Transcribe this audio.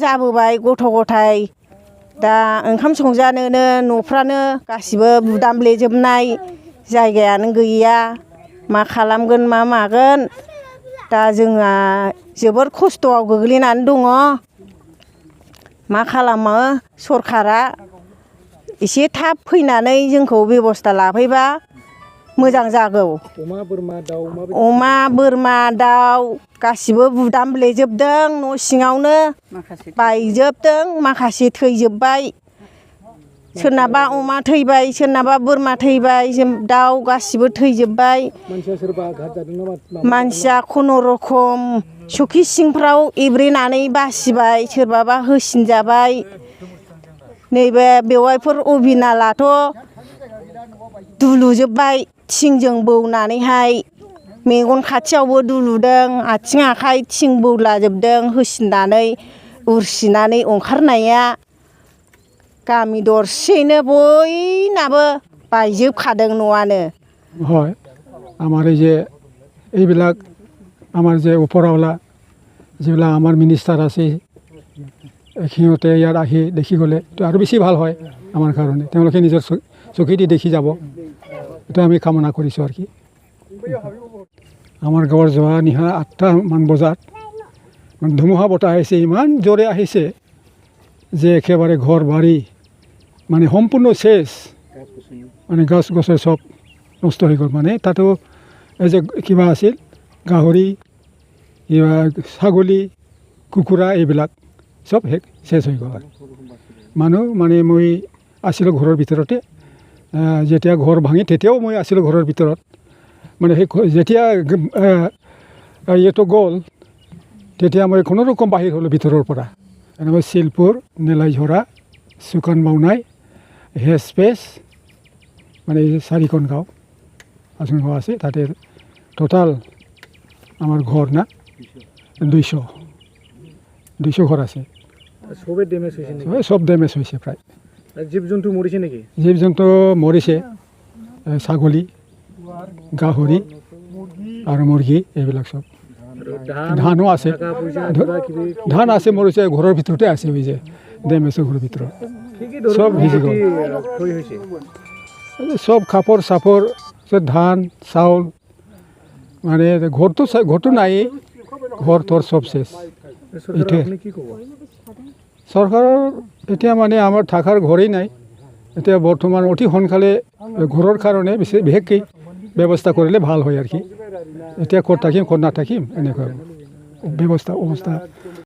जाबोबाय गथ' गथाय दा ओंखाम संजानोनो न'फ्रानो गासिबो बुदामब्लेजोबनाय जायगायानो गैया मा खालामगोन मा मागोन दा जोंहा जोबोर खस्थ'आव गोग्लैनानै दङ मा खालामो सरखारा एसे थाब फैनानै जोंखौ बेबस्था लाफैबा मोजां जागौ। अमा बोरमा दाउ गासिबो बुदामब्लेजोबदों न' सिङावनो बायजोबदों माखासे थैजोबबाय सोरनाबा अमा थैबाय सोरनाबा बोरमा थैबाय दाउ गासिबो थैजोबबाय मानसिया खुनुरुखुम सखि सिंफ्राव एब्रेनानै बासिबाय सोरबाबा होसिनजाबाय नैबे बेवाइफोर अबिनालाथ' दुलुजोबबाय थिंजों बौनानैहाय मेगन खाथियावबो दुलुदों आथिं आखाइ थिं बौलाजोबदों होसिननानै उरसिनानै ओंखारनाया गामि दरसेयैनो बयनाबो बायजोबखादों न'आनो। হয় আমাৰ এই যে এইবিলাক আমাৰ যে ওপৰৱালা যিবিলাক আমাৰ মিনিষ্টাৰ আছে সিহঁতে ইয়াত আহি দেখি গ'লে তো আৰু বেছি ভাল হয় আমাৰ কাৰণে তেওঁলোকে নিজৰ চকু দি দেখি যাব এইটো আমি কামনা কৰিছোঁ আৰু কি আমাৰ গাঁৱৰ যোৱা নিশা 8টামান বজাত ধুমুহা বতাহ আহিছে ইমান জোৰে আহিছে যে একেবাৰে ঘৰ বাৰী মানে সম্পূৰ্ণ শেষ মানে গছ গছৰ চব নষ্ট হৈ গ'ল মানে তাতো এই যে কিবা আছিল গাহৰি কিবা ছাগলী কুকুৰা এইবিলাক চব শেষ হৈ গ'ল মানুহ মানে মই আছিলোঁ ঘৰৰ ভিতৰতে যেতিয়া ঘৰ ভাঙি তেতিয়াও মই আছিলোঁ ঘৰৰ ভিতৰত মানে সেই যেতিয়া এইটো গ'ল তেতিয়া মই কোনোৰকম বাহিৰ হ'লোঁ ভিতৰৰ পৰা এনেকৈ শিলপুৰ নেলাইঝৰা চুকান বাউনাই হেছপেচ মানে 4খন গাঁও আচন গাঁও আছে তাতে টোটাল আমাৰ ঘৰ না 200 ঘৰ আছে সবে ডেমেজ হৈছে নেকি সব ডেমেজ হৈছে প্ৰায় জীৱ জন্তু মৰিছে নেকি জীৱ জন্তু মৰিছে ছাগলী গাহৰি আৰু মুৰ্গী এইবিলাক চব ধানো আছে ধান আছে মৰিছে ঘৰৰ ভিতৰতে আছে হৈ যে ডেমেজৰ ঘৰৰ ভিতৰত সব ভিজি গ'ল সব কাপোৰ চাপোৰ ধান চাউল মানে ঘৰটো নাই ঘৰ থৰ চব শেষ এইটোৱে চৰকাৰৰ এতিয়া মানে আমাৰ থকাৰ ঘৰেই নাই এতিয়া বৰ্তমান অতি সোনকালে ঘৰৰ কাৰণে বিশেষকৈ ব্যৱস্থা কৰিলে ভাল হয় আৰু কি এতিয়া ক'ত থাকিম ক'ত নাথাকিম এনেকুৱা ব্যৱস্থা